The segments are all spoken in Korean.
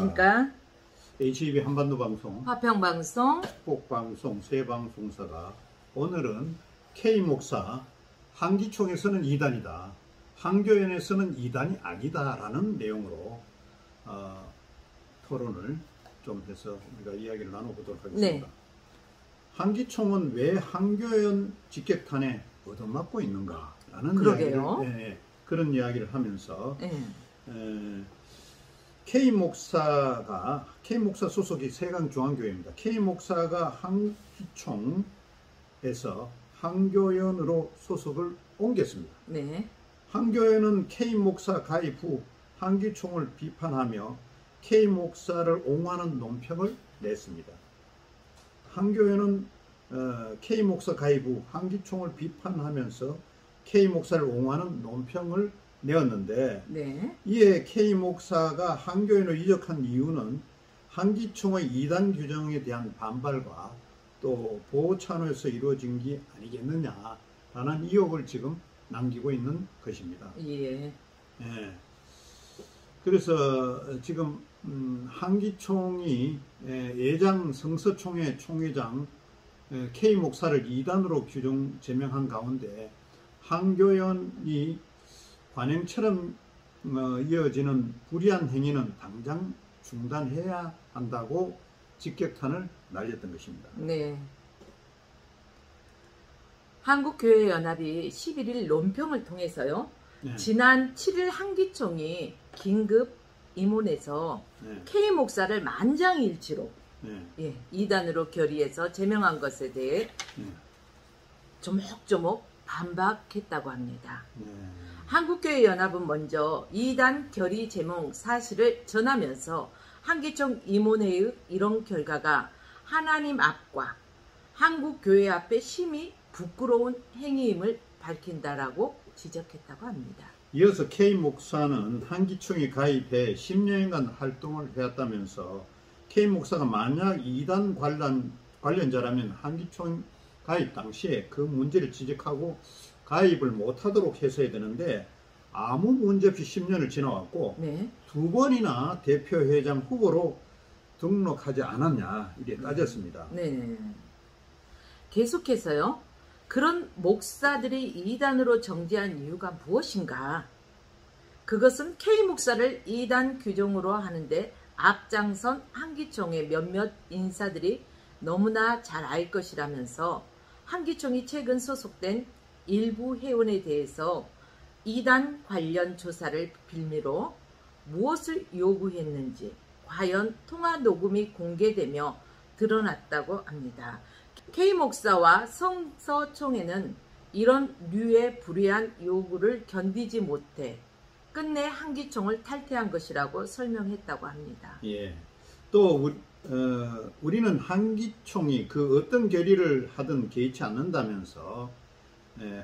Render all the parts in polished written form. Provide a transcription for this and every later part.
안녕하십니까. HBB 한반도 방송, 화평방송, 축복방송 세 방송사가 오늘은 K목사 한기총에서는 2단이다, 한교연에서는 2단이 아니다 라는 내용으로 토론을 좀 해서 우리가 이야기를 나눠보도록 하겠습니다. 네. 한기총은 왜 한교연 직격탄에 얻어맞고 있는가 라는 이야기를, 그런 이야기를 하면서 K목사 소속이 세강중앙교회입니다. K목사가 한기총에서 한교연으로 소속을 옮겼습니다. 네. 한교연은 K목사 가입 후 한기총을 비판하며 K목사를 옹호하는 논평을 냈습니다. 한교연은 K목사 가입 후 한기총을 비판하면서 K목사를 옹호하는 논평을 내었는데, 네. 이에 K목사가 한교연으로 이적한 이유는 한기총의 2단 규정에 대한 반발과 또 보호 차원에서 이루어진 게 아니겠느냐라는 의혹을 지금 남기고 있는 것입니다. 예. 그래서 지금 한기총이 예장 성서총회 총회장 K목사를 2단으로 규정 제명한 가운데 한교연이 관행처럼 이어지는 불의한 행위는 당장 중단해야 한다고 직격탄을 날렸던 것입니다. 네. 한국교회연합이 11일 논평을 통해서요. 네. 지난 7일 한기총이 긴급 임원에서 K목사를 만장일치로 2단으로 결의해서 제명한 것에 대해 조목조목 반박했다고 합니다. 한국교회연합은 먼저 2단 결의 제목 사실을 전하면서 한기총 임원회의 이런 결과가 하나님 앞과 한국교회 앞에 심히 부끄러운 행위임을 밝힌다라고 지적했다고 합니다. 이어서 K목사는 한기총에 가입해 10년간 활동을 해왔다면서 K목사가 만약 2단 관련자라면 한기총 가입 당시에 그 문제를 지적하고 가입을 못하도록 했어야 되는데 아무 문제 없이 10년을 지나왔고 두 번이나 대표회장 후보로 등록하지 않았냐 이렇게 따졌습니다. 네. 계속해서요. 그런 목사들이 2단으로 정지한 이유가 무엇인가? 그것은 K목사를 2단 규정으로 하는데 앞장선 한기총의 몇몇 인사들이 너무나 잘 알 것이라면서 한기총이 최근 소속된 일부 회원에 대해서 2단 관련 조사를 빌미로 무엇을 요구했는지 과연 통화 녹음이 공개되며 드러났다고 합니다. K목사와 성서총회는 이런 류의 불의한 요구를 견디지 못해 끝내 한기총을 탈퇴한 것이라고 설명했다고 합니다. 예. 또 우리는 한기총이 그 어떤 결의를 하든 개의치 않는다면서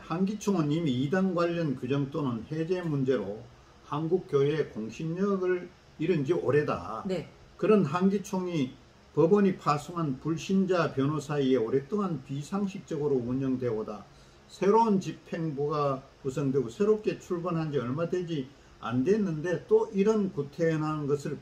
한기총은 이미 2단 관련 규정 또는 해제 문제로 한국교회의 공신력을 잃은 지 오래다. 네. 그런 한기총이 법원이 파송한 불신자 변호사에 오랫동안 비상식적으로 운영되어 오다 새로운 집행부가 구성되고 새롭게 출범한 지 얼마 되지 안 됐는데 또 이런 구태연한 것을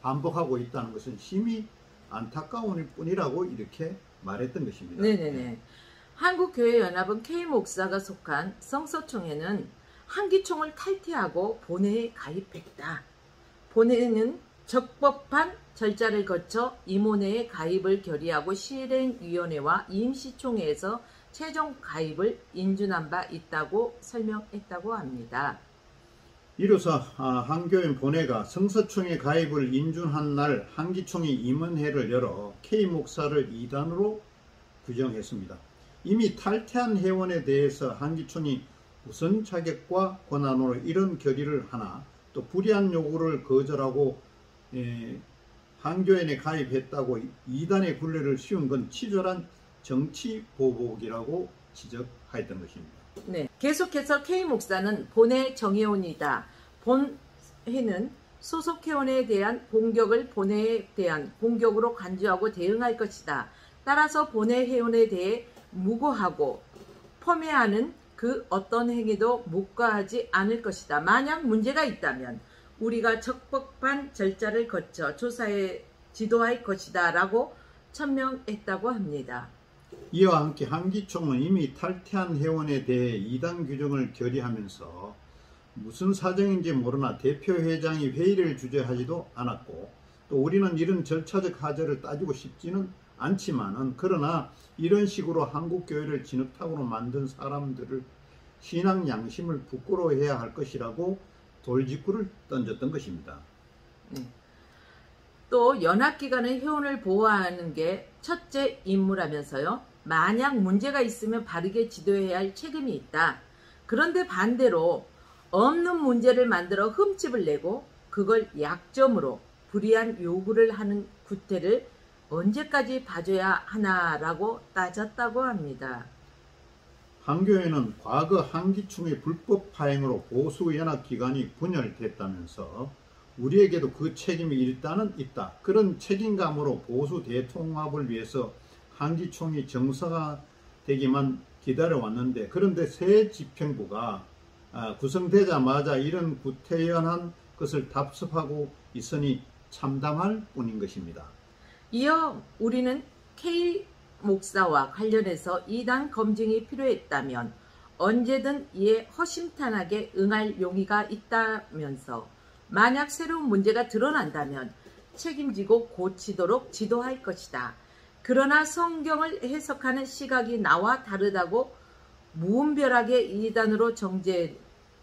반복하고 있다는 것은 심히 안타까운 뿐이라고 이렇게 말했던 것입니다. 네네네. 한국교회연합은 K목사가 속한 성서총회는 한기총을 탈퇴하고 본회에 가입했다. 본회는 적법한 절차를 거쳐 임원회에 가입을 결의하고 실행위원회와 임시총회에서 최종 가입을 인준한 바 있다고 설명했다고 합니다. 이로써 한교연 본회가 성서총회 가입을 인준한 날 한기총이 임원회를 열어 K목사를 2단으로 규정했습니다. 이미 탈퇴한 회원에 대해서 한기총이 우선 자격과 권한으로 이런 결의를 하나 또 불의한 요구를 거절하고 한교연에 가입했다고 2단의 굴레를 씌운 건 치졸한 정치 보복이라고 지적하였던 것입니다. 네, 계속해서 K목사는 본회 정회원이다. 본회는 소속 회원에 대한 공격을 본회에 대한 공격으로 간주하고 대응할 것이다. 따라서 본회 회원에 대해 무고하고 폄훼하는 그 어떤 행위도 묵과하지 않을 것이다. 만약 문제가 있다면 우리가 적법한 절차를 거쳐 조사에 지도할 것이다 라고 천명했다고 합니다. 이와 함께 한기총은 이미 탈퇴한 회원에 대해 이단 규정을 결의하면서 무슨 사정인지 모르나 대표회장이 회의를 주재하지도 않았고, 또 우리는 이런 절차적 하자를 따지고 싶지는 않지만은 그러나 이런 식으로 한국교회를 진흙탕으로 만든 사람들을 신앙 양심을 부끄러워해야 할 것이라고 돌직구를 던졌던 것입니다. 또 연합기관의 회원을 보호하는 게 첫째 임무라면서요. 만약 문제가 있으면 바르게 지도해야 할 책임이 있다. 그런데 반대로 없는 문제를 만들어 흠집을 내고 그걸 약점으로 불이한 요구를 하는 구태를 언제까지 봐줘야 하나라고 따졌다고 합니다. 한교회는 과거 한기총의 불법 파행으로 보수연합기관이 분열됐다면서 우리에게도 그 책임이 일단은 있다. 그런 책임감으로 보수 대통합을 위해서 한기총이 정상화되기만 기다려왔는데, 그런데 새 집행부가 구성되자마자 이런 구태연한 것을 답습하고 있으니 참담할 뿐인 것입니다. 이어 우리는 K 목사와 관련해서 이단 검증이 필요했다면 언제든 이에 허심탄회하게 응할 용의가 있다면서 만약 새로운 문제가 드러난다면 책임지고 고치도록 지도할 것이다. 그러나 성경을 해석하는 시각이 나와 다르다고 무분별하게 이단으로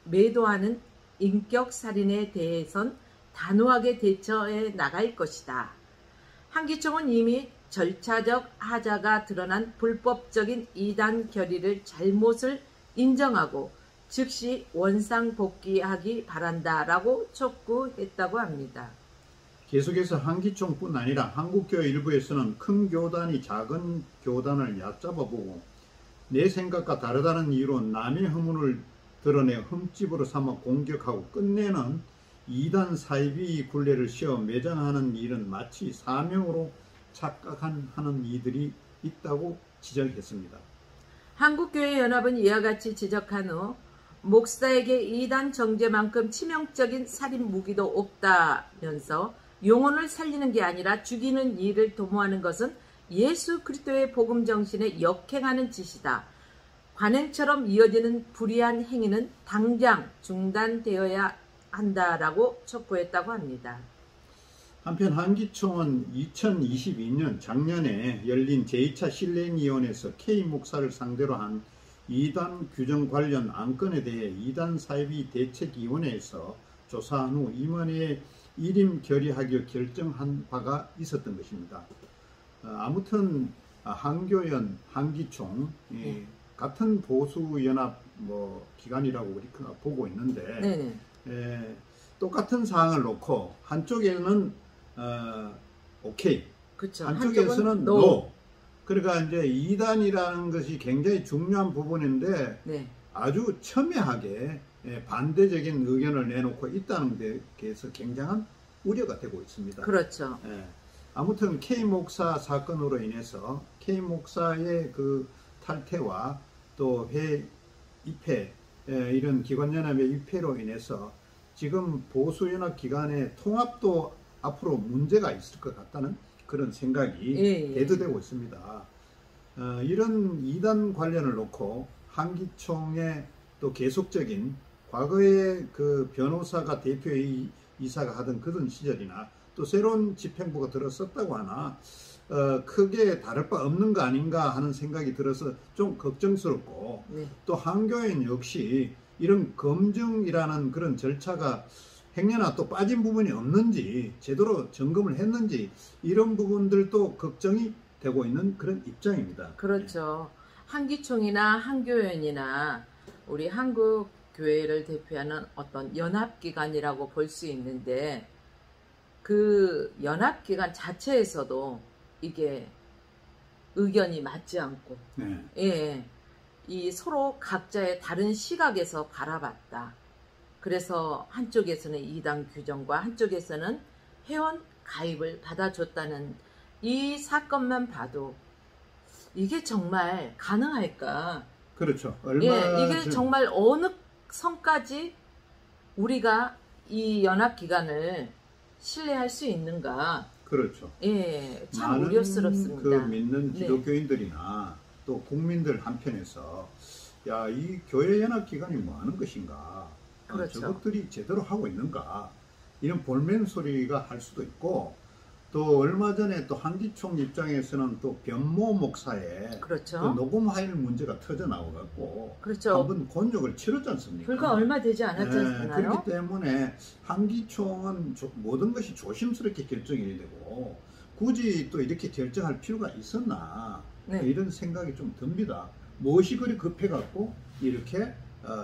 매도하는 인격살인에 대해선 단호하게 대처해 나갈 것이다. 한기총은 이미 절차적 하자가 드러난 불법적인 이단 결의를 잘못을 인정하고 즉시 원상복귀하기 바란다라고 촉구했다고 합니다. 계속해서 한기총뿐 아니라 한국교회 일부에서는 큰 교단이 작은 교단을 얕잡아보고 내 생각과 다르다는 이유로 남의 허물을 드러내 흠집으로 삼아 공격하고 끝내는 이단 사이비 굴레를 씌워 매장하는 일은 마치 사명으로 착각하는 이들이 있다고 지적했습니다. 한국교회연합은 이와 같이 지적한 후 목사에게 이단 정죄만큼 치명적인 살인 무기도 없다면서 영혼을 살리는 게 아니라 죽이는 일을 도모하는 것은 예수 그리스도의 복음 정신에 역행하는 짓이다. 관행처럼 이어지는 불의한 행위는 당장 중단되어야 한다라고 촉구했다고 합니다. 한편 한기총은 2022년 작년에 열린 제2차 신뢰위원회에서 K 목사를 상대로 한 이단 규정 관련 안건에 대해 이단 사이비 대책위원회에서 조사한 후 임원회에 일임 결의하기로 결정한 바가 있었던 것입니다. 아무튼 한교연, 한기총 같은 보수연합 기관이라고 우리가 보고 있는데 똑같은 사항을 놓고 한쪽에는 오케이, 그쵸. 한쪽에서는 노. 그러니까 이제 이단이라는 것이 굉장히 중요한 부분인데 아주 첨예하게 반대적인 의견을 내놓고 있다는 데 대해서 굉장한 우려가 되고 있습니다. 그렇죠. 아무튼 K 목사 사건으로 인해서 K 목사의 그 탈퇴와 또 입회, 이런 기관연합의 입회로 인해서 지금 보수연합 기관의 통합도 앞으로 문제가 있을 것 같다는 그런 생각이 대두되고 있습니다. 이런 이단 관련을 놓고 한기총의 또 계속적인 과거에 그 변호사가 대표이사가 하던 그런 시절이나 또 새로운 집행부가 들어섰다고 하나 크게 다를 바 없는 거 아닌가 하는 생각이 들어서 좀 걱정스럽고 또 한교회는 역시 이런 검증이라는 그런 절차가 행여나 또 빠진 부분이 없는지 제대로 점검을 했는지 이런 부분들도 걱정이 되고 있는 그런 입장입니다. 그렇죠. 한기총이나 한교연이나 우리 한국교회를 대표하는 어떤 연합기관이라고 볼 수 있는데 그 연합기관 자체에서도 이게 의견이 맞지 않고 이 서로 각자의 다른 시각에서 바라봤다. 그래서 한쪽에서는 이단 규정과 한쪽에서는 회원 가입을 받아줬다는 이 사건만 봐도 이게 정말 가능할까? 그렇죠. 이게 정말 어느 선까지 우리가 이 연합 기간을 신뢰할 수 있는가? 그렇죠. 예, 참 많은 우려스럽습니다. 그 믿는 네. 기독교인들이나 또 국민들 한편에서 야, 이 교회 연합 기관이 뭐 하는 것인가? 그렇죠. 저것들이 제대로 하고 있는가? 이런 볼멘 소리가 할 수도 있고, 또 얼마 전에 또 한기총 입장에서는 또 변모 목사의 그렇죠. 그 녹음 파일 문제가 터져 나와갖고 그렇죠. 한번 곤욕을 치렀지 않습니까? 불과 얼마 되지 않았지 네, 않나요? 그렇기 때문에 한기총은 모든 것이 조심스럽게 결정이 되고 굳이 또 이렇게 결정할 필요가 있었나 네. 이런 생각이 좀 듭니다. 무엇이 그리 급해갖고 이렇게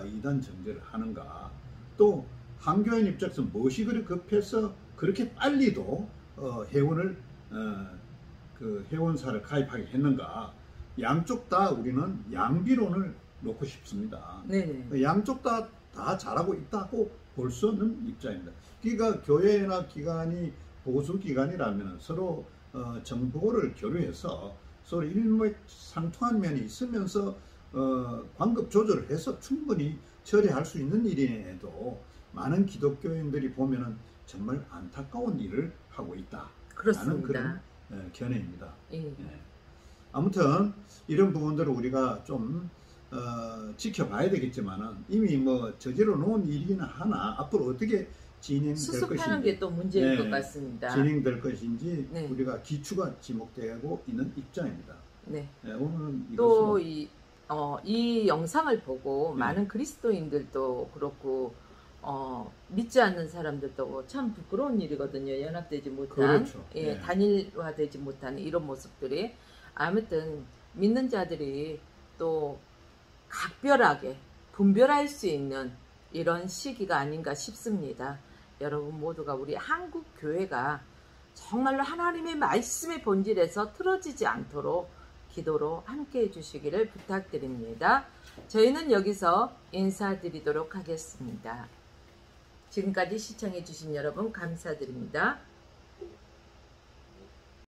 이단 정제를 하는가? 또 한교인 입장에서 무엇이 그리 급해서 그렇게 빨리도 회원을 그 회원사를 가입하게 했는가? 양쪽 다 우리는 양비론을 놓고 싶습니다. 네네. 양쪽 다 잘하고 있다고 볼 수 없는 입장입니다. 그러니까 교회나 기관이 보수 기관이라면 서로 정보를 교류해서 서로 일맥상통한 면이 있으면서 관급 조절을 해서 충분히 처리할 수 있는 일임에도 많은 기독교인들이 보면은 정말 안타까운 일을 하고 있다. 라는 그런 견해입니다. 예. 예. 아무튼 이런 부분들을 우리가 좀 지켜봐야 되겠지만은 이미 뭐 저지러 놓은 일이나 하나 앞으로 어떻게 진행될 수습하는 것인지 게 또 문제일 네, 것 같습니다. 진행될 것인지 네. 우리가 기추가 지목되고 있는 입장입니다. 네. 네, 오늘은 또 이것으로 이 영상을 보고 네. 많은 그리스도인들도 그렇고 믿지 않는 사람들도 참 부끄러운 일이거든요. 연합되지 못한, 그렇죠. 예, 네. 단일화되지 못한 이런 모습들이 아무튼 믿는 자들이 또 각별하게 분별할 수 있는 이런 시기가 아닌가 싶습니다. 여러분 모두가 우리 한국 교회가 정말로 하나님의 말씀의 본질에서 틀어지지 않도록 기도로 함께 해주시기를 부탁드립니다. 저희는 여기서 인사드리도록 하겠습니다. 지금까지 시청해주신 여러분 감사드립니다.